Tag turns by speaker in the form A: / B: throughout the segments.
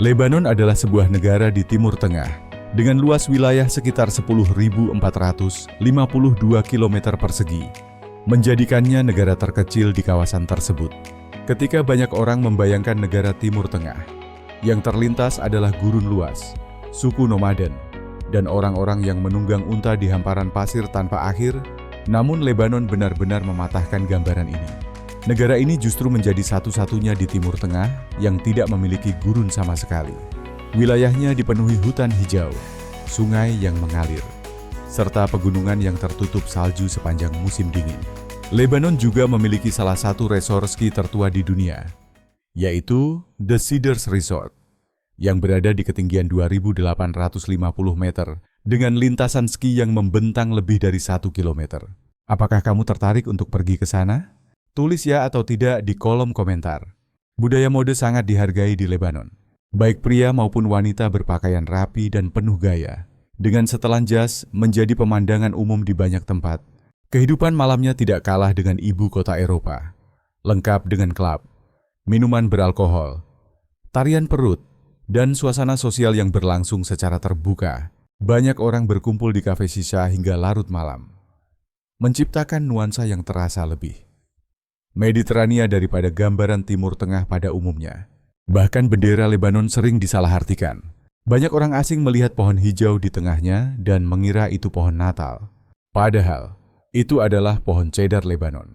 A: Lebanon adalah sebuah negara di Timur Tengah dengan luas wilayah sekitar 10.452 km persegi, menjadikannya negara terkecil di kawasan tersebut. Ketika banyak orang membayangkan negara Timur Tengah, yang terlintas adalah gurun luas, suku nomaden, dan orang-orang yang menunggang unta di hamparan pasir tanpa akhir, namun Lebanon benar-benar mematahkan gambaran ini. Negara ini justru menjadi satu-satunya di Timur Tengah yang tidak memiliki gurun sama sekali. Wilayahnya dipenuhi hutan hijau, sungai yang mengalir, serta pegunungan yang tertutup salju sepanjang musim dingin. Lebanon juga memiliki salah satu resor ski tertua di dunia, yaitu The Cedars Resort, yang berada di ketinggian 2.850 meter dengan lintasan ski yang membentang lebih dari 1 kilometer. Apakah kamu tertarik untuk pergi ke sana? Tulis ya atau tidak di kolom komentar. Budaya mode sangat dihargai di Lebanon. Baik pria maupun wanita berpakaian rapi dan penuh gaya. Dengan setelan jas menjadi pemandangan umum di banyak tempat. Kehidupan malamnya tidak kalah dengan ibu kota Eropa. Lengkap dengan klub, minuman beralkohol, tarian perut, dan suasana sosial yang berlangsung secara terbuka. Banyak orang berkumpul di kafe shisha hingga larut malam, menciptakan nuansa yang terasa lebih Mediterania daripada gambaran Timur Tengah pada umumnya. Bahkan bendera Lebanon sering disalahartikan. Banyak orang asing melihat pohon hijau di tengahnya dan mengira itu pohon Natal. Padahal, itu adalah pohon cedar Lebanon.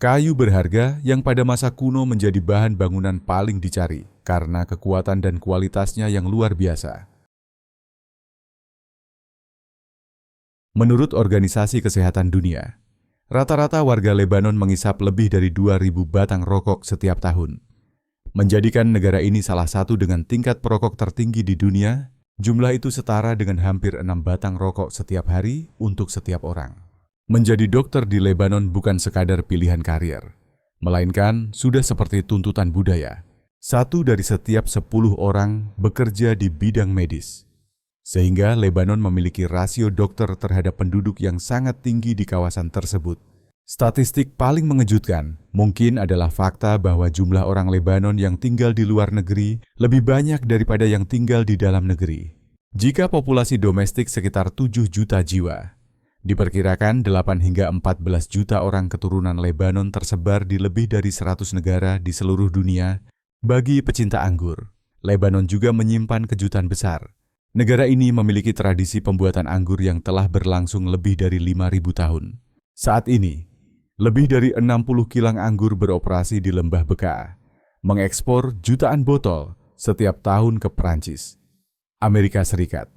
A: Kayu berharga yang pada masa kuno menjadi bahan bangunan paling dicari karena kekuatan dan kualitasnya yang luar biasa. Menurut Organisasi Kesehatan Dunia, rata-rata warga Lebanon mengisap lebih dari 2.000 batang rokok setiap tahun. Menjadikan negara ini salah satu dengan tingkat perokok tertinggi di dunia, jumlah itu setara dengan hampir 6 batang rokok setiap hari untuk setiap orang. Menjadi dokter di Lebanon bukan sekadar pilihan karier, melainkan sudah seperti tuntutan budaya. 1 dari setiap 10 orang bekerja di bidang medis. Sehingga Lebanon memiliki rasio dokter terhadap penduduk yang sangat tinggi di kawasan tersebut. Statistik paling mengejutkan mungkin adalah fakta bahwa jumlah orang Lebanon yang tinggal di luar negeri lebih banyak daripada yang tinggal di dalam negeri. Jika populasi domestik sekitar 7 juta jiwa, diperkirakan 8 hingga 14 juta orang keturunan Lebanon tersebar di lebih dari 100 negara di seluruh dunia. Bagi pecinta anggur, Lebanon juga menyimpan kejutan besar. Negara ini memiliki tradisi pembuatan anggur yang telah berlangsung lebih dari 5.000 tahun. Saat ini, lebih dari 60 kilang anggur beroperasi di Lembah Bekaa, mengekspor jutaan botol setiap tahun ke Prancis, Amerika Serikat,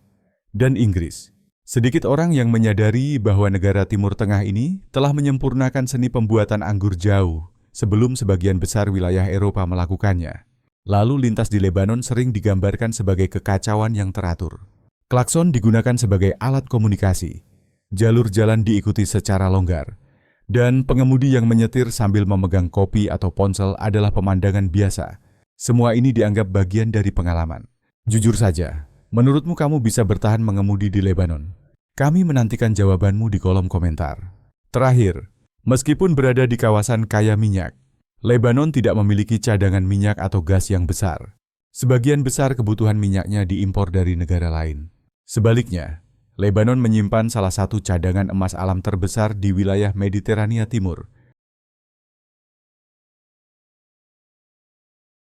A: dan Inggris. Sedikit orang yang menyadari bahwa negara Timur Tengah ini telah menyempurnakan seni pembuatan anggur jauh sebelum sebagian besar wilayah Eropa melakukannya. Lalu lintas di Lebanon sering digambarkan sebagai kekacauan yang teratur. Klakson digunakan sebagai alat komunikasi, jalur jalan diikuti secara longgar, dan pengemudi yang menyetir sambil memegang kopi atau ponsel adalah pemandangan biasa. Semua ini dianggap bagian dari pengalaman. Jujur saja, menurutmu kamu bisa bertahan mengemudi di Lebanon? Kami menantikan jawabanmu di kolom komentar. Terakhir, meskipun berada di kawasan kaya minyak, Lebanon tidak memiliki cadangan minyak atau gas yang besar. Sebagian besar kebutuhan minyaknya diimpor dari negara lain. Sebaliknya, Lebanon menyimpan salah satu cadangan emas alam terbesar di wilayah Mediterania Timur.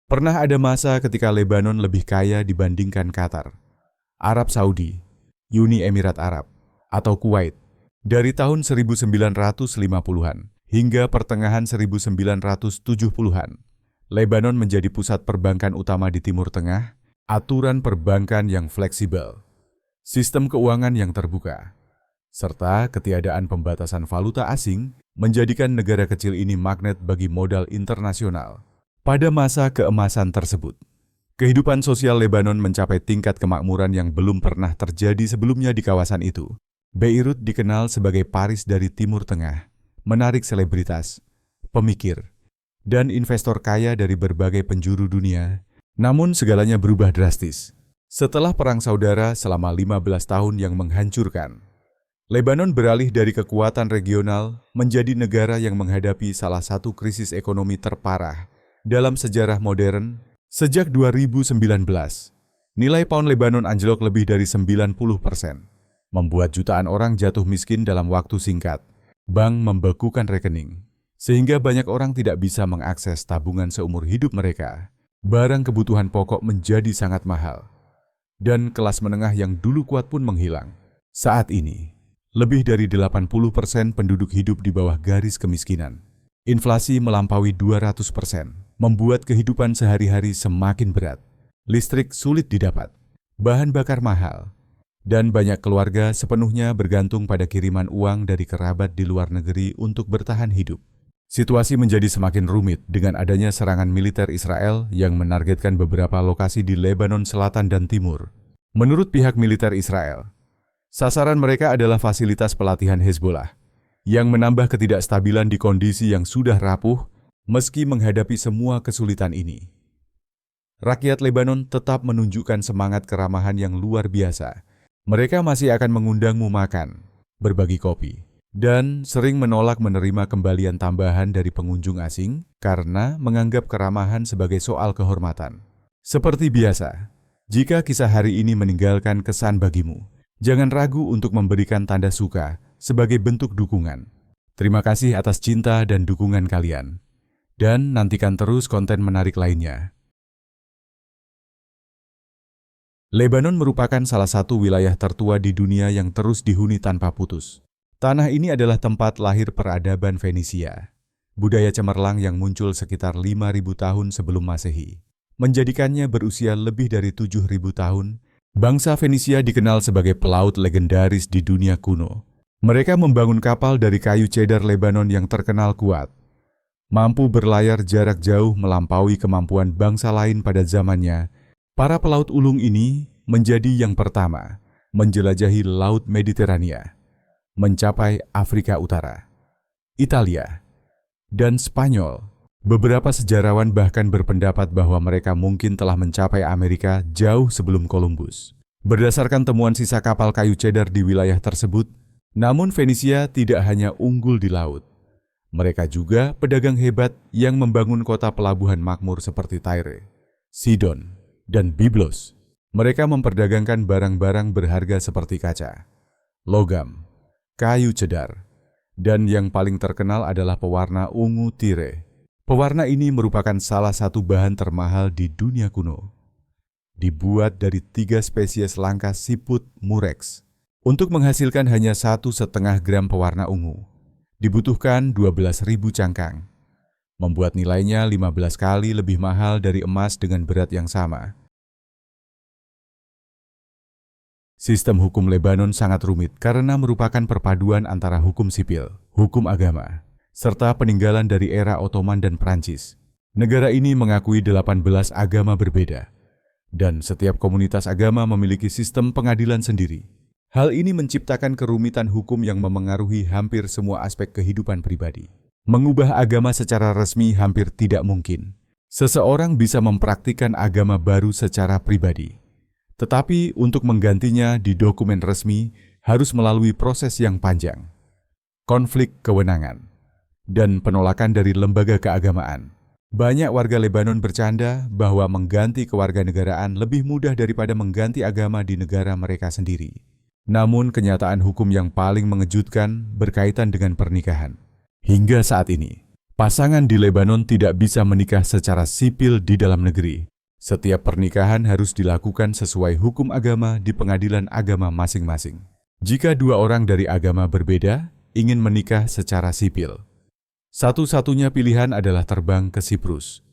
A: Pernah ada masa ketika Lebanon lebih kaya dibandingkan Qatar, Arab Saudi, Uni Emirat Arab, atau Kuwait. Dari tahun 1950-an hingga pertengahan 1970-an, Lebanon menjadi pusat perbankan utama di Timur Tengah, aturan perbankan yang fleksibel, sistem keuangan yang terbuka, serta ketiadaan pembatasan valuta asing menjadikan negara kecil ini magnet bagi modal internasional. Pada masa keemasan tersebut, kehidupan sosial Lebanon mencapai tingkat kemakmuran yang belum pernah terjadi sebelumnya di kawasan itu. Beirut dikenal sebagai Paris dari Timur Tengah, menarik selebritas, pemikir, dan investor kaya dari berbagai penjuru dunia. Namun segalanya berubah drastis setelah Perang Saudara selama 15 tahun yang menghancurkan. Lebanon beralih dari kekuatan regional menjadi negara yang menghadapi salah satu krisis ekonomi terparah dalam sejarah modern Sejak 2019, nilai pound Lebanon anjlok lebih dari 90%, membuat jutaan orang jatuh miskin dalam waktu singkat. Bank membekukan rekening, sehingga banyak orang tidak bisa mengakses tabungan seumur hidup mereka. Barang kebutuhan pokok menjadi sangat mahal, dan kelas menengah yang dulu kuat pun menghilang. Saat ini, lebih dari 80% penduduk hidup di bawah garis kemiskinan. Inflasi melampaui 200%, membuat kehidupan sehari-hari semakin berat. Listrik sulit didapat, bahan bakar mahal, dan banyak keluarga sepenuhnya bergantung pada kiriman uang dari kerabat di luar negeri untuk bertahan hidup. Situasi menjadi semakin rumit dengan adanya serangan militer Israel yang menargetkan beberapa lokasi di Lebanon Selatan dan Timur. Menurut pihak militer Israel, sasaran mereka adalah fasilitas pelatihan Hezbollah, yang menambah ketidakstabilan di kondisi yang sudah rapuh meski menghadapi semua kesulitan ini. Rakyat Lebanon tetap menunjukkan semangat keramahan yang luar biasa. Mereka masih akan mengundangmu makan, berbagi kopi, dan sering menolak menerima kembalian tambahan dari pengunjung asing karena menganggap keramahan sebagai soal kehormatan. Seperti biasa, jika kisah hari ini meninggalkan kesan bagimu, jangan ragu untuk memberikan tanda suka sebagai bentuk dukungan. Terima kasih atas cinta dan dukungan kalian. Dan nantikan terus konten menarik lainnya. Lebanon merupakan salah satu wilayah tertua di dunia yang terus dihuni tanpa putus. Tanah ini adalah tempat lahir peradaban Fenisia, budaya cemerlang yang muncul sekitar 5.000 tahun sebelum Masehi. Menjadikannya berusia lebih dari 7.000 tahun, bangsa Fenisia dikenal sebagai pelaut legendaris di dunia kuno. Mereka membangun kapal dari kayu cedar Lebanon yang terkenal kuat, mampu berlayar jarak jauh melampaui kemampuan bangsa lain pada zamannya. Para pelaut ulung ini menjadi yang pertama menjelajahi Laut Mediterania, mencapai Afrika Utara, Italia, dan Spanyol. Beberapa sejarawan bahkan berpendapat bahwa mereka mungkin telah mencapai Amerika jauh sebelum Columbus. Berdasarkan temuan sisa kapal kayu cedar di wilayah tersebut, namun Fenisia tidak hanya unggul di laut. Mereka juga pedagang hebat yang membangun kota pelabuhan makmur seperti Tyre, Sidon, dan Byblos. Mereka memperdagangkan barang-barang berharga seperti kaca, logam, kayu cedar, dan yang paling terkenal adalah pewarna ungu Tyre. Pewarna ini merupakan salah satu bahan termahal di dunia kuno. Dibuat dari 3 spesies langka siput murex. Untuk menghasilkan hanya 1,5 gram pewarna ungu, dibutuhkan 12.000 cangkang, membuat nilainya 15 kali lebih mahal dari emas dengan berat yang sama. Sistem hukum Lebanon sangat rumit karena merupakan perpaduan antara hukum sipil, hukum agama, serta peninggalan dari era Ottoman dan Prancis. Negara ini mengakui 18 agama berbeda, dan setiap komunitas agama memiliki sistem pengadilan sendiri. Hal ini menciptakan kerumitan hukum yang memengaruhi hampir semua aspek kehidupan pribadi. Mengubah agama secara resmi hampir tidak mungkin. Seseorang bisa mempraktikkan agama baru secara pribadi, tetapi untuk menggantinya di dokumen resmi harus melalui proses yang panjang, konflik kewenangan, dan penolakan dari lembaga keagamaan. Banyak warga Lebanon bercanda bahwa mengganti kewarganegaraan lebih mudah daripada mengganti agama di negara mereka sendiri. Namun kenyataan hukum yang paling mengejutkan berkaitan dengan pernikahan. Hingga saat ini, pasangan di Lebanon tidak bisa menikah secara sipil di dalam negeri. Setiap pernikahan harus dilakukan sesuai hukum agama di pengadilan agama masing-masing. Jika 2 orang dari agama berbeda ingin menikah secara sipil, satu-satunya pilihan adalah terbang ke Siprus,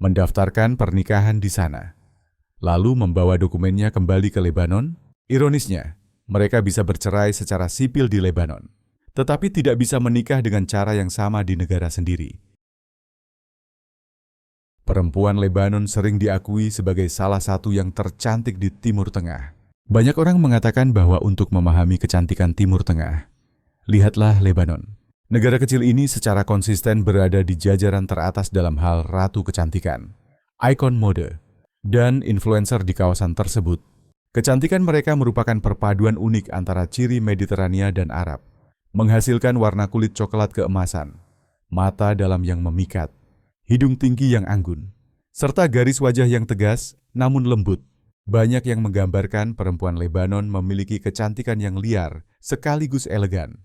A: mendaftarkan pernikahan di sana, lalu membawa dokumennya kembali ke Lebanon. Ironisnya, mereka bisa bercerai secara sipil di Lebanon, tetapi tidak bisa menikah dengan cara yang sama di negara sendiri. Perempuan Lebanon sering diakui sebagai salah satu yang tercantik di Timur Tengah. Banyak orang mengatakan bahwa untuk memahami kecantikan Timur Tengah, lihatlah Lebanon. Negara kecil ini secara konsisten berada di jajaran teratas dalam hal ratu kecantikan, ikon mode, dan influencer di kawasan tersebut. Kecantikan mereka merupakan perpaduan unik antara ciri Mediterania dan Arab, menghasilkan warna kulit coklat keemasan, mata dalam yang memikat, hidung tinggi yang anggun, serta garis wajah yang tegas namun lembut. Banyak yang menggambarkan perempuan Lebanon memiliki kecantikan yang liar sekaligus elegan,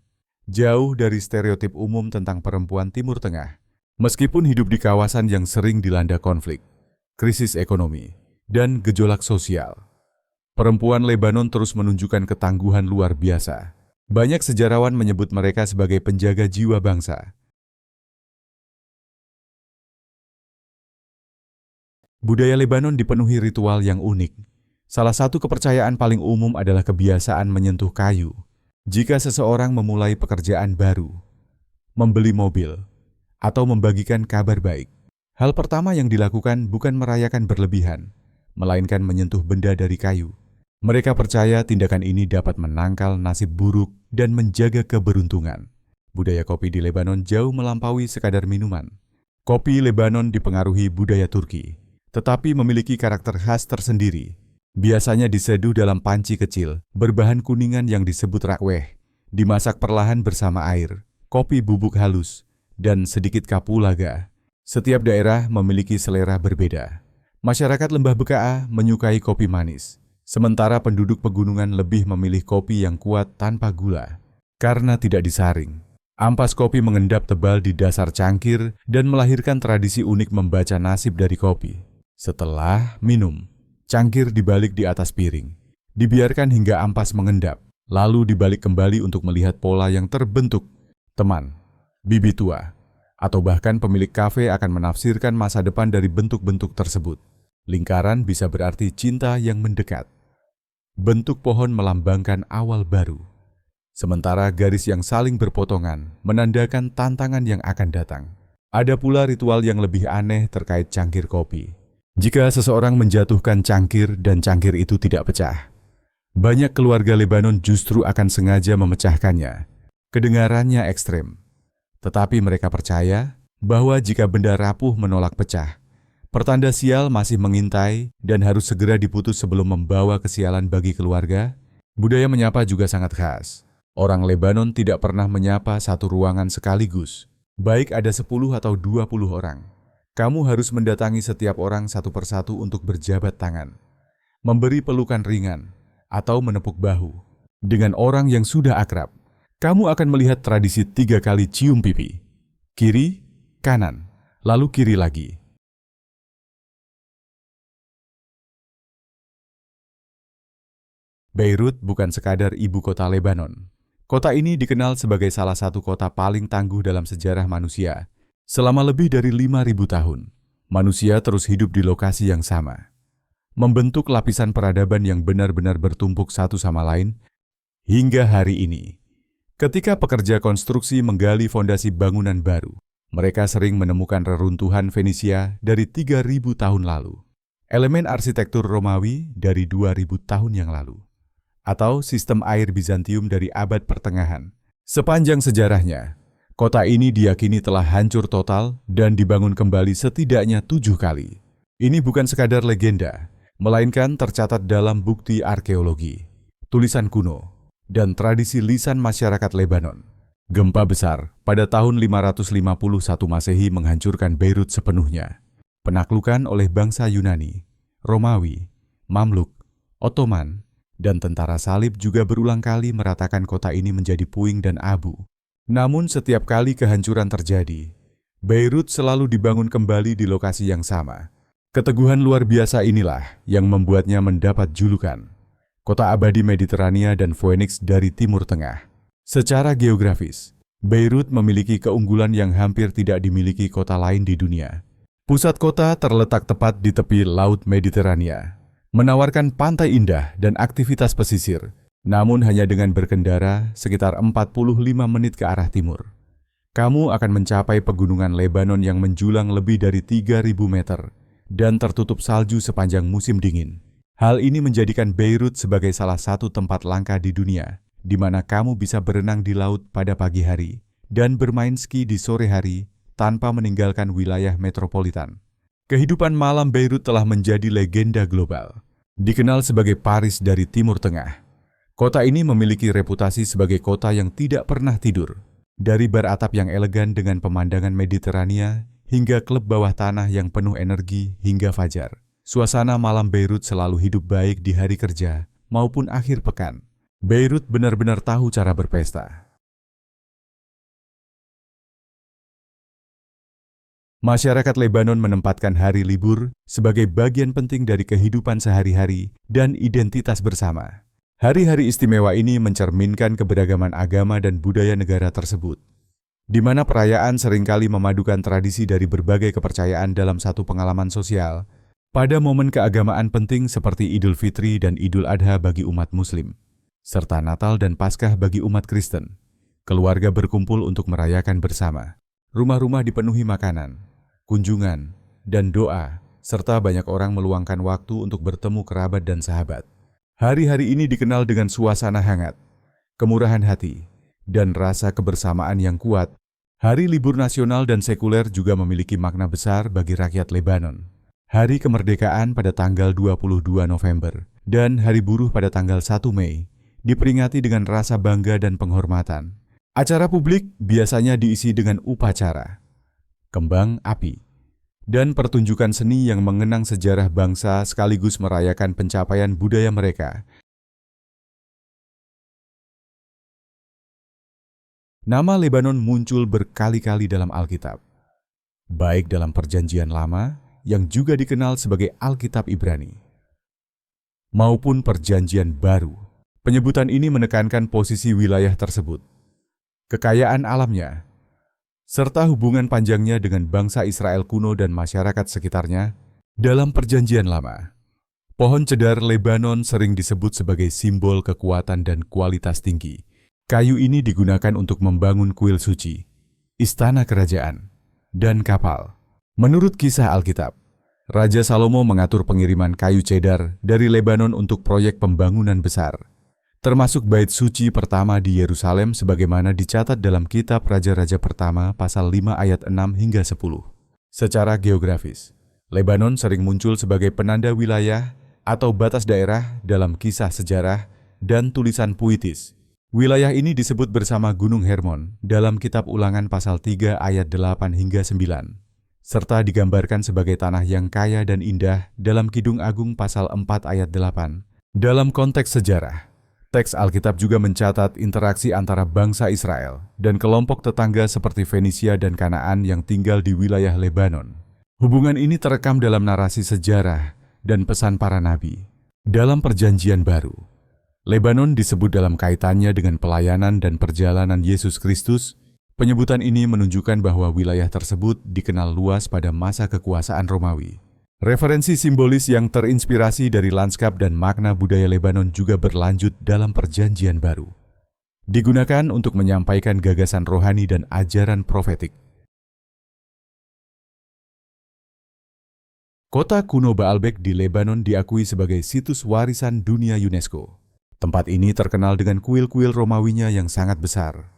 A: jauh dari stereotip umum tentang perempuan Timur Tengah. Meskipun hidup di kawasan yang sering dilanda konflik, krisis ekonomi, dan gejolak sosial, perempuan Lebanon terus menunjukkan ketangguhan luar biasa. Banyak sejarawan menyebut mereka sebagai penjaga jiwa bangsa. Budaya Lebanon dipenuhi ritual yang unik. Salah satu kepercayaan paling umum adalah kebiasaan menyentuh kayu. Jika seseorang memulai pekerjaan baru, membeli mobil, atau membagikan kabar baik, hal pertama yang dilakukan bukan merayakan berlebihan, melainkan menyentuh benda dari kayu. Mereka percaya tindakan ini dapat menangkal nasib buruk dan menjaga keberuntungan. Budaya kopi di Lebanon jauh melampaui sekadar minuman. Kopi Lebanon dipengaruhi budaya Turki, tetapi memiliki karakter khas tersendiri. Biasanya diseduh dalam panci kecil, berbahan kuningan yang disebut rakweh, dimasak perlahan bersama air, kopi bubuk halus, dan sedikit kapulaga. Setiap daerah memiliki selera berbeda. Masyarakat Lembah Bekaa menyukai kopi manis, sementara penduduk pegunungan lebih memilih kopi yang kuat tanpa gula. Karena tidak disaring, ampas kopi mengendap tebal di dasar cangkir dan melahirkan tradisi unik membaca nasib dari kopi. Setelah minum, cangkir dibalik di atas piring, dibiarkan hingga ampas mengendap, lalu dibalik kembali untuk melihat pola yang terbentuk. Teman, bibi tua, atau bahkan pemilik kafe akan menafsirkan masa depan dari bentuk-bentuk tersebut. Lingkaran bisa berarti cinta yang mendekat. Bentuk pohon melambangkan awal baru. Sementara garis yang saling berpotongan menandakan tantangan yang akan datang. Ada pula ritual yang lebih aneh terkait cangkir kopi. Jika seseorang menjatuhkan cangkir dan cangkir itu tidak pecah, banyak keluarga Lebanon justru akan sengaja memecahkannya. Kedengarannya ekstrem, tetapi mereka percaya bahwa jika benda rapuh menolak pecah, pertanda sial masih mengintai dan harus segera diputus sebelum membawa kesialan bagi keluarga. Budaya menyapa juga sangat khas. Orang Lebanon tidak pernah menyapa satu ruangan sekaligus, baik ada 10 atau 20 orang. Kamu harus mendatangi setiap orang satu persatu untuk berjabat tangan, memberi pelukan ringan, atau menepuk bahu. Dengan orang yang sudah akrab, kamu akan melihat tradisi 3 kali cium pipi. Kiri, kanan, lalu kiri lagi. Beirut bukan sekadar ibu kota Lebanon. Kota ini dikenal sebagai salah satu kota paling tangguh dalam sejarah manusia. Selama lebih dari 5.000 tahun, manusia terus hidup di lokasi yang sama, membentuk lapisan peradaban yang benar-benar bertumpuk satu sama lain hingga hari ini. Ketika pekerja konstruksi menggali fondasi bangunan baru, mereka sering menemukan reruntuhan Fenisia dari 3.000 tahun lalu, elemen arsitektur Romawi dari 2.000 tahun yang lalu, atau sistem air Bizantium dari abad pertengahan. Sepanjang sejarahnya, kota ini diyakini telah hancur total dan dibangun kembali setidaknya 7 kali. Ini bukan sekadar legenda, melainkan tercatat dalam bukti arkeologi, tulisan kuno, dan tradisi lisan masyarakat Lebanon. Gempa besar pada tahun 551 Masehi menghancurkan Beirut sepenuhnya. Penaklukan oleh bangsa Yunani, Romawi, Mamluk, Ottoman, dan tentara salib juga berulang kali meratakan kota ini menjadi puing dan abu. Namun setiap kali kehancuran terjadi, Beirut selalu dibangun kembali di lokasi yang sama. Keteguhan luar biasa inilah yang membuatnya mendapat julukan Kota Abadi Mediterania dan Phoenix dari Timur Tengah. Secara geografis, Beirut memiliki keunggulan yang hampir tidak dimiliki kota lain di dunia. Pusat kota terletak tepat di tepi Laut Mediterania, menawarkan pantai indah dan aktivitas pesisir, namun hanya dengan berkendara sekitar 45 menit ke arah timur. Kamu akan mencapai pegunungan Lebanon yang menjulang lebih dari 3.000 meter dan tertutup salju sepanjang musim dingin. Hal ini menjadikan Beirut sebagai salah satu tempat langka di dunia, di mana kamu bisa berenang di laut pada pagi hari dan bermain ski di sore hari tanpa meninggalkan wilayah metropolitan. Kehidupan malam Beirut telah menjadi legenda global. Dikenal sebagai Paris dari Timur Tengah, kota ini memiliki reputasi sebagai kota yang tidak pernah tidur. Dari bar atap yang elegan dengan pemandangan Mediterania hingga klub bawah tanah yang penuh energi hingga fajar. Suasana malam Beirut selalu hidup baik di hari kerja maupun akhir pekan. Beirut benar-benar tahu cara berpesta. Masyarakat Lebanon menempatkan hari libur sebagai bagian penting dari kehidupan sehari-hari dan identitas bersama. Hari-hari istimewa ini mencerminkan keberagaman agama dan budaya negara tersebut, di mana perayaan seringkali memadukan tradisi dari berbagai kepercayaan dalam satu pengalaman sosial pada momen keagamaan penting seperti Idul Fitri dan Idul Adha bagi umat Muslim, serta Natal dan Paskah bagi umat Kristen. Keluarga berkumpul untuk merayakan bersama. Rumah-rumah dipenuhi makanan, kunjungan, dan doa, serta banyak orang meluangkan waktu untuk bertemu kerabat dan sahabat. Hari-hari ini dikenal dengan suasana hangat, kemurahan hati, dan rasa kebersamaan yang kuat. Hari libur nasional dan sekuler juga memiliki makna besar bagi rakyat Lebanon. Hari kemerdekaan pada tanggal 22 November dan Hari Buruh pada tanggal 1 Mei diperingati dengan rasa bangga dan penghormatan. Acara publik biasanya diisi dengan upacara, kembang api, dan pertunjukan seni yang mengenang sejarah bangsa sekaligus merayakan pencapaian budaya mereka. Nama Lebanon muncul berkali-kali dalam Alkitab, baik dalam Perjanjian Lama yang juga dikenal sebagai Alkitab Ibrani, maupun Perjanjian Baru. Penyebutan ini menekankan posisi wilayah tersebut, kekayaan alamnya, serta hubungan panjangnya dengan bangsa Israel kuno dan masyarakat sekitarnya. Dalam Perjanjian Lama, pohon cedar Lebanon sering disebut sebagai simbol kekuatan dan kualitas tinggi. Kayu ini digunakan untuk membangun kuil suci, istana kerajaan, dan kapal. Menurut kisah Alkitab, Raja Salomo mengatur pengiriman kayu cedar dari Lebanon untuk proyek pembangunan besar, termasuk bait suci pertama di Yerusalem sebagaimana dicatat dalam kitab Raja-Raja Pertama pasal 5 ayat 6 hingga 10. Secara geografis, Lebanon sering muncul sebagai penanda wilayah atau batas daerah dalam kisah sejarah dan tulisan puitis. Wilayah ini disebut bersama Gunung Hermon dalam kitab Ulangan pasal 3 ayat 8 hingga 9, serta digambarkan sebagai tanah yang kaya dan indah dalam Kidung Agung pasal 4 ayat 8. Dalam konteks sejarah, teks Alkitab juga mencatat interaksi antara bangsa Israel dan kelompok tetangga seperti Fenisia dan Kanaan yang tinggal di wilayah Lebanon. Hubungan ini terekam dalam narasi sejarah dan pesan para nabi. Dalam Perjanjian Baru, Lebanon disebut dalam kaitannya dengan pelayanan dan perjalanan Yesus Kristus. Penyebutan ini menunjukkan bahwa wilayah tersebut dikenal luas pada masa kekuasaan Romawi. Referensi simbolis yang terinspirasi dari lanskap dan makna budaya Lebanon juga berlanjut dalam Perjanjian Baru. Digunakan untuk menyampaikan gagasan rohani dan ajaran profetik. Kota kuno Baalbek di Lebanon diakui sebagai situs warisan dunia UNESCO. Tempat ini terkenal dengan kuil-kuil Romawinya yang sangat besar,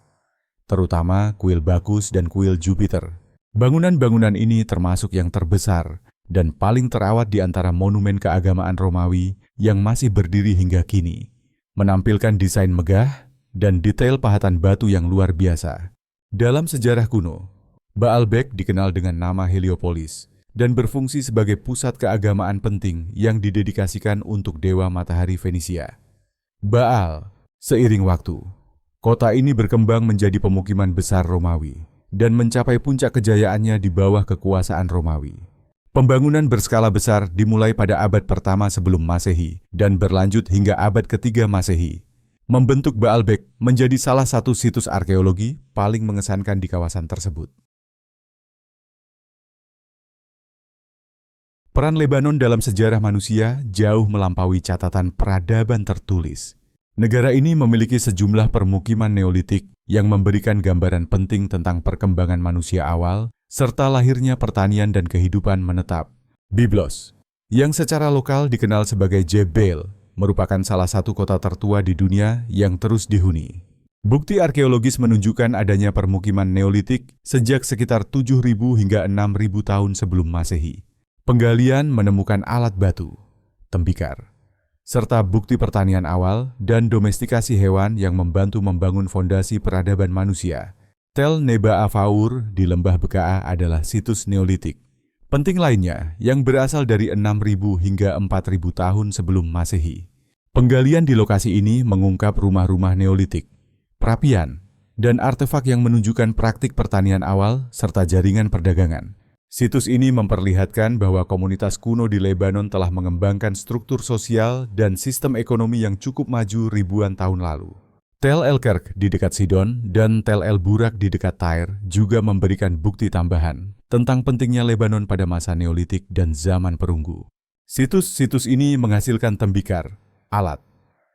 A: terutama kuil Bacchus dan kuil Jupiter. Bangunan-bangunan ini termasuk yang terbesar dan paling terawat di antara monumen keagamaan Romawi yang masih berdiri hingga kini, menampilkan desain megah dan detail pahatan batu yang luar biasa. Dalam sejarah kuno, Baalbek dikenal dengan nama Heliopolis dan berfungsi sebagai pusat keagamaan penting yang didedikasikan untuk dewa matahari Fenisia, Baal. Seiring waktu, kota ini berkembang menjadi pemukiman besar Romawi dan mencapai puncak kejayaannya di bawah kekuasaan Romawi. Pembangunan berskala besar dimulai pada abad pertama sebelum Masehi dan berlanjut hingga abad ketiga Masehi, membentuk Baalbek menjadi salah satu situs arkeologi paling mengesankan di kawasan tersebut. Peran Lebanon dalam sejarah manusia jauh melampaui catatan peradaban tertulis. Negara ini memiliki sejumlah permukiman Neolitik yang memberikan gambaran penting tentang perkembangan manusia awal, serta lahirnya pertanian dan kehidupan menetap. Byblos, yang secara lokal dikenal sebagai Jebel, merupakan salah satu kota tertua di dunia yang terus dihuni. Bukti arkeologis menunjukkan adanya permukiman Neolitik sejak sekitar 7.000 hingga 6.000 tahun sebelum Masehi. Penggalian menemukan alat batu, tembikar, serta bukti pertanian awal dan domestikasi hewan yang membantu membangun fondasi peradaban manusia. Tel Neba Afaur di Lembah Bekaa adalah situs Neolitik penting lainnya yang berasal dari 6.000 hingga 4.000 tahun sebelum Masehi. Penggalian di lokasi ini mengungkap rumah-rumah Neolitik, perapian, dan artefak yang menunjukkan praktik pertanian awal serta jaringan perdagangan. Situs ini memperlihatkan bahwa komunitas kuno di Lebanon telah mengembangkan struktur sosial dan sistem ekonomi yang cukup maju ribuan tahun lalu. Tel El-Kerk di dekat Sidon dan Tel El-Burak di dekat Tyre juga memberikan bukti tambahan tentang pentingnya Lebanon pada masa Neolitik dan zaman perunggu. Situs-situs ini menghasilkan tembikar, alat,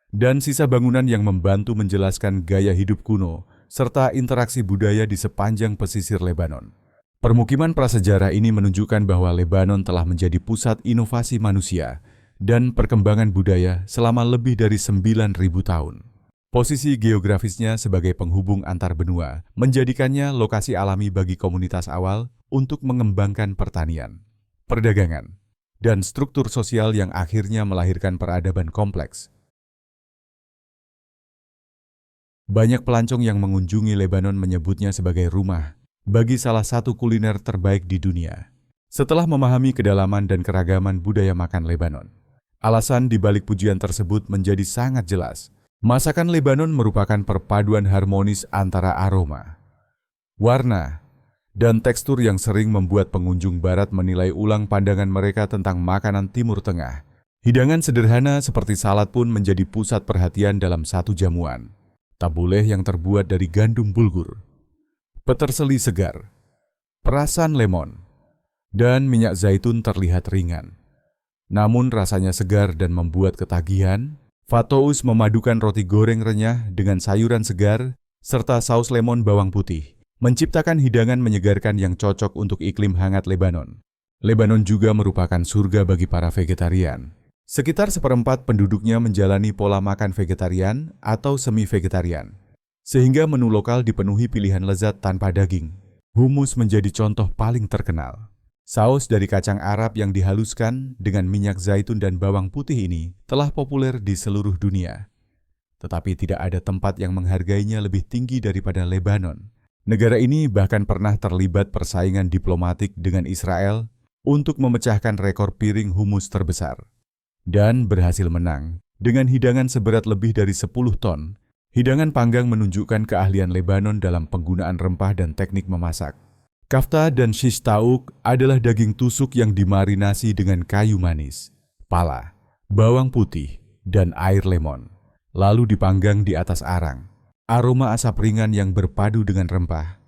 A: dan sisa bangunan yang membantu menjelaskan gaya hidup kuno serta interaksi budaya di sepanjang pesisir Lebanon. Permukiman prasejarah ini menunjukkan bahwa Lebanon telah menjadi pusat inovasi manusia dan perkembangan budaya selama lebih dari 9.000 tahun. Posisi geografisnya sebagai penghubung antar benua menjadikannya lokasi alami bagi komunitas awal untuk mengembangkan pertanian, perdagangan, dan struktur sosial yang akhirnya melahirkan peradaban kompleks. Banyak pelancong yang mengunjungi Lebanon menyebutnya sebagai rumah bagi salah satu kuliner terbaik di dunia. Setelah memahami kedalaman dan keragaman budaya makan Lebanon, alasan di balik pujian tersebut menjadi sangat jelas. Masakan Lebanon merupakan perpaduan harmonis antara aroma, warna, dan tekstur yang sering membuat pengunjung barat menilai ulang pandangan mereka tentang makanan Timur Tengah. Hidangan sederhana seperti salad pun menjadi pusat perhatian dalam satu jamuan. Tabuleh yang terbuat dari gandum bulgur, peterseli segar, perasan lemon, dan minyak zaitun terlihat ringan. Namun rasanya segar dan membuat ketagihan. Fatous memadukan roti goreng renyah dengan sayuran segar serta saus lemon bawang putih, menciptakan hidangan menyegarkan yang cocok untuk iklim hangat Lebanon. Lebanon juga merupakan surga bagi para vegetarian. Sekitar seperempat penduduknya menjalani pola makan vegetarian atau semi-vegetarian, sehingga menu lokal dipenuhi pilihan lezat tanpa daging. Humus menjadi contoh paling terkenal. Saus dari kacang Arab yang dihaluskan dengan minyak zaitun dan bawang putih ini telah populer di seluruh dunia. Tetapi tidak ada tempat yang menghargainya lebih tinggi daripada Lebanon. Negara ini bahkan pernah terlibat persaingan diplomatik dengan Israel untuk memecahkan rekor piring humus terbesar. Dan berhasil menang dengan hidangan seberat lebih dari 10 ton. Hidangan panggang menunjukkan keahlian Lebanon dalam penggunaan rempah dan teknik memasak. Kafta dan shish taouk adalah daging tusuk yang dimarinasi dengan kayu manis, pala, bawang putih, dan air lemon, lalu dipanggang di atas arang. Aroma asap ringan yang berpadu dengan rempah.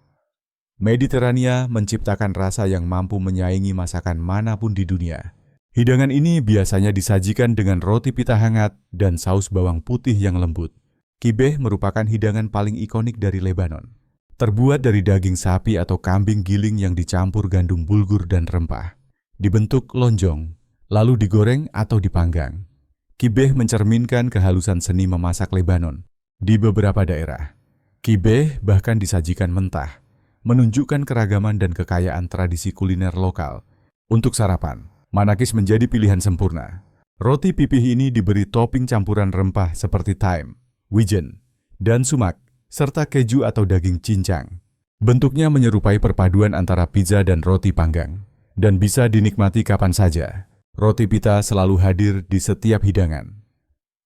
A: Mediterania menciptakan rasa yang mampu menyaingi masakan manapun di dunia. Hidangan ini biasanya disajikan dengan roti pita hangat dan saus bawang putih yang lembut. Kibeh merupakan hidangan paling ikonik dari Lebanon. Terbuat dari daging sapi atau kambing giling yang dicampur gandum bulgur dan rempah. Dibentuk lonjong, lalu digoreng atau dipanggang. Kibeh mencerminkan kehalusan seni memasak Lebanon. Di beberapa daerah, kibeh bahkan disajikan mentah, menunjukkan keragaman dan kekayaan tradisi kuliner lokal. Untuk sarapan, manakis menjadi pilihan sempurna. Roti pipih ini diberi topping campuran rempah seperti thyme, wijen, dan sumak, serta keju atau daging cincang. Bentuknya menyerupai perpaduan antara pizza dan roti panggang, dan bisa dinikmati kapan saja. Roti pita selalu hadir di setiap hidangan.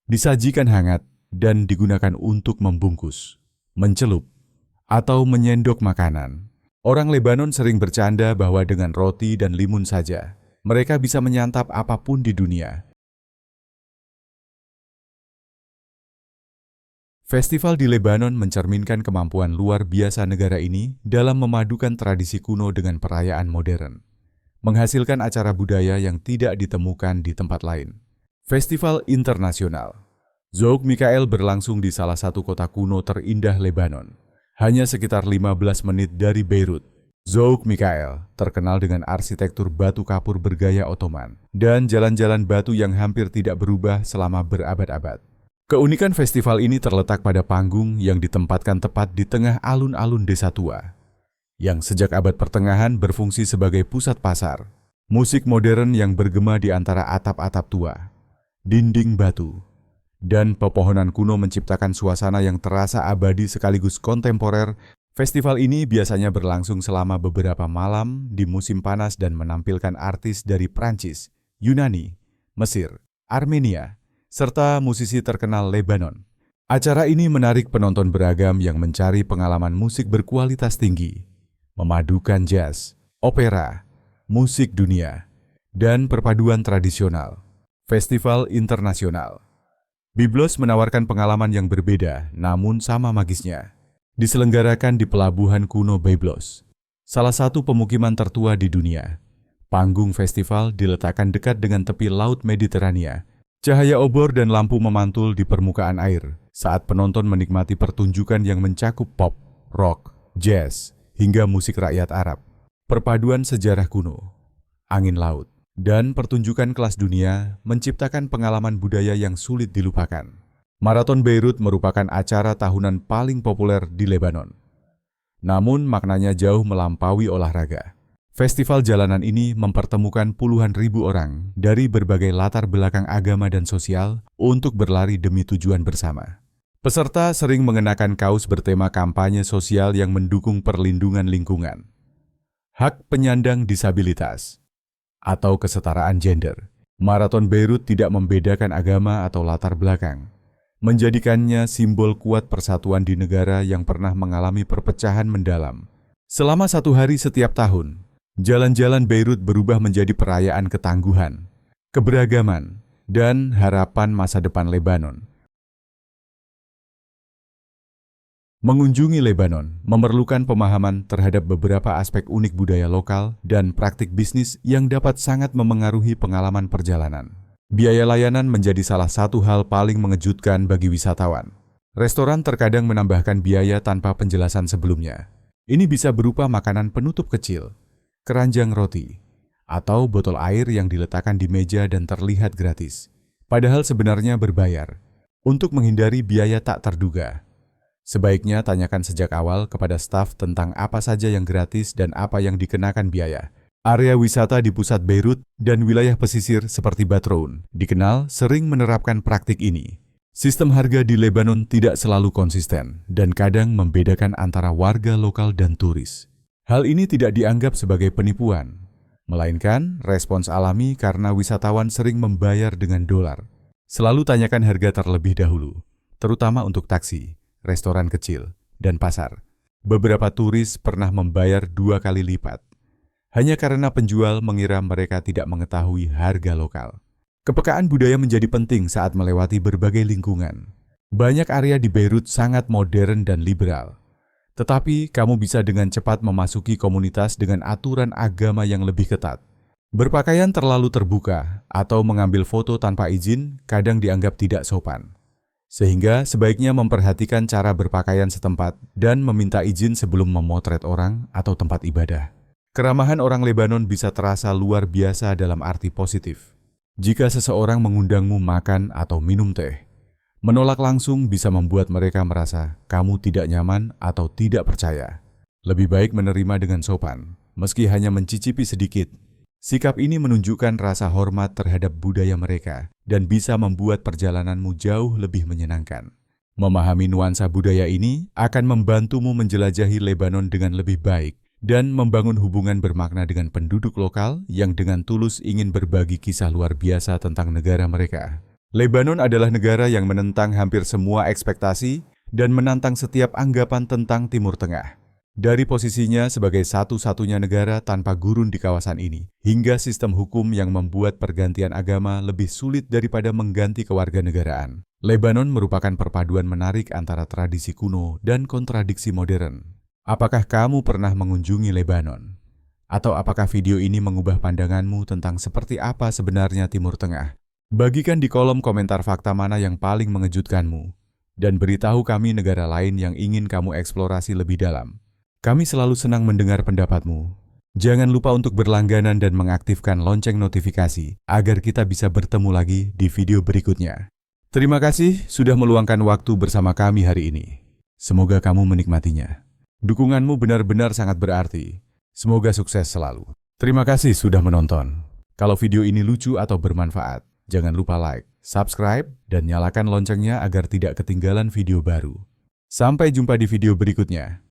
A: Disajikan hangat dan digunakan untuk membungkus, mencelup, atau menyendok makanan. Orang Lebanon sering bercanda bahwa dengan roti dan limun saja, mereka bisa menyantap apapun di dunia. Festival di Lebanon mencerminkan kemampuan luar biasa negara ini dalam memadukan tradisi kuno dengan perayaan modern, menghasilkan acara budaya yang tidak ditemukan di tempat lain. Festival Internasional Zouk Mikael berlangsung di salah satu kota kuno terindah Lebanon, hanya sekitar 15 menit dari Beirut. Zouk Mikael terkenal dengan arsitektur batu kapur bergaya Ottoman dan jalan-jalan batu yang hampir tidak berubah selama berabad-abad. Keunikan festival ini terletak pada panggung yang ditempatkan tepat di tengah alun-alun desa tua, yang sejak abad pertengahan berfungsi sebagai pusat pasar. Musik modern yang bergema di antara atap-atap tua, dinding batu, dan pepohonan kuno menciptakan suasana yang terasa abadi sekaligus kontemporer Festival ini biasanya berlangsung selama beberapa malam di musim panas dan menampilkan artis dari Prancis, Yunani, Mesir, Armenia, serta musisi terkenal Lebanon. Acara ini menarik penonton beragam yang mencari pengalaman musik berkualitas tinggi, memadukan jazz, opera, musik dunia, dan perpaduan tradisional. Festival internasional. Byblos menawarkan pengalaman yang berbeda, namun sama magisnya. Diselenggarakan di Pelabuhan Kuno Byblos, salah satu pemukiman tertua di dunia. Panggung festival diletakkan dekat dengan tepi Laut Mediterania. Cahaya obor dan lampu memantul di permukaan air saat penonton menikmati pertunjukan yang mencakup pop, rock, jazz, hingga musik rakyat Arab. Perpaduan sejarah kuno, angin laut, dan pertunjukan kelas dunia menciptakan pengalaman budaya yang sulit dilupakan. Maraton Beirut merupakan acara tahunan paling populer di Lebanon. Namun maknanya jauh melampaui olahraga. Festival jalanan ini mempertemukan puluhan ribu orang dari berbagai latar belakang agama dan sosial untuk berlari demi tujuan bersama. Peserta sering mengenakan kaos bertema kampanye sosial yang mendukung perlindungan lingkungan, hak penyandang disabilitas, atau kesetaraan gender. Maraton Beirut tidak membedakan agama atau latar belakang, menjadikannya simbol kuat persatuan di negara yang pernah mengalami perpecahan mendalam. Selama 1 hari setiap tahun, jalan-jalan Beirut berubah menjadi perayaan ketangguhan, keberagaman, dan harapan masa depan Lebanon. Mengunjungi Lebanon memerlukan pemahaman terhadap beberapa aspek unik budaya lokal dan praktik bisnis yang dapat sangat memengaruhi pengalaman perjalanan. Biaya layanan menjadi salah satu hal paling mengejutkan bagi wisatawan. Restoran terkadang menambahkan biaya tanpa penjelasan sebelumnya. Ini bisa berupa makanan penutup kecil, keranjang roti, atau botol air yang diletakkan di meja dan terlihat gratis, padahal sebenarnya berbayar. Untuk menghindari biaya tak terduga, sebaiknya tanyakan sejak awal kepada staf tentang apa saja yang gratis dan apa yang dikenakan biaya. Area wisata di pusat Beirut dan wilayah pesisir seperti Batroun dikenal sering menerapkan praktik ini. Sistem harga di Lebanon tidak selalu konsisten dan kadang membedakan antara warga lokal dan turis. Hal ini tidak dianggap sebagai penipuan, melainkan respons alami karena wisatawan sering membayar dengan dolar. Selalu tanyakan harga terlebih dahulu, terutama untuk taksi, restoran kecil, dan pasar. Beberapa turis pernah membayar 2 kali lipat, hanya karena penjual mengira mereka tidak mengetahui harga lokal. Kepekaan budaya menjadi penting saat melewati berbagai lingkungan. Banyak area di Beirut sangat modern dan liberal, tetapi kamu bisa dengan cepat memasuki komunitas dengan aturan agama yang lebih ketat. Berpakaian terlalu terbuka atau mengambil foto tanpa izin kadang dianggap tidak sopan. Sehingga sebaiknya memperhatikan cara berpakaian setempat dan meminta izin sebelum memotret orang atau tempat ibadah. Keramahan orang Lebanon bisa terasa luar biasa dalam arti positif. Jika seseorang mengundangmu makan atau minum teh, menolak langsung bisa membuat mereka merasa kamu tidak nyaman atau tidak percaya. Lebih baik menerima dengan sopan, meski hanya mencicipi sedikit. Sikap ini menunjukkan rasa hormat terhadap budaya mereka dan bisa membuat perjalananmu jauh lebih menyenangkan. Memahami nuansa budaya ini akan membantumu menjelajahi Lebanon dengan lebih baik dan membangun hubungan bermakna dengan penduduk lokal yang dengan tulus ingin berbagi kisah luar biasa tentang negara mereka. Lebanon adalah negara yang menentang hampir semua ekspektasi dan menantang setiap anggapan tentang Timur Tengah. Dari posisinya sebagai satu-satunya negara tanpa gurun di kawasan ini, hingga sistem hukum yang membuat pergantian agama lebih sulit daripada mengganti kewarganegaraan. Lebanon merupakan perpaduan menarik antara tradisi kuno dan kontradiksi modern. Apakah kamu pernah mengunjungi Lebanon? Atau apakah video ini mengubah pandanganmu tentang seperti apa sebenarnya Timur Tengah? Bagikan di kolom komentar fakta mana yang paling mengejutkanmu, dan beritahu kami negara lain yang ingin kamu eksplorasi lebih dalam. Kami selalu senang mendengar pendapatmu. Jangan lupa untuk berlangganan dan mengaktifkan lonceng notifikasi agar kita bisa bertemu lagi di video berikutnya. Terima kasih sudah meluangkan waktu bersama kami hari ini. Semoga kamu menikmatinya. Dukunganmu benar-benar sangat berarti. Semoga sukses selalu. Terima kasih sudah menonton. Kalau video ini lucu atau bermanfaat, jangan lupa like, subscribe, dan nyalakan loncengnya agar tidak ketinggalan video baru. Sampai jumpa di video berikutnya.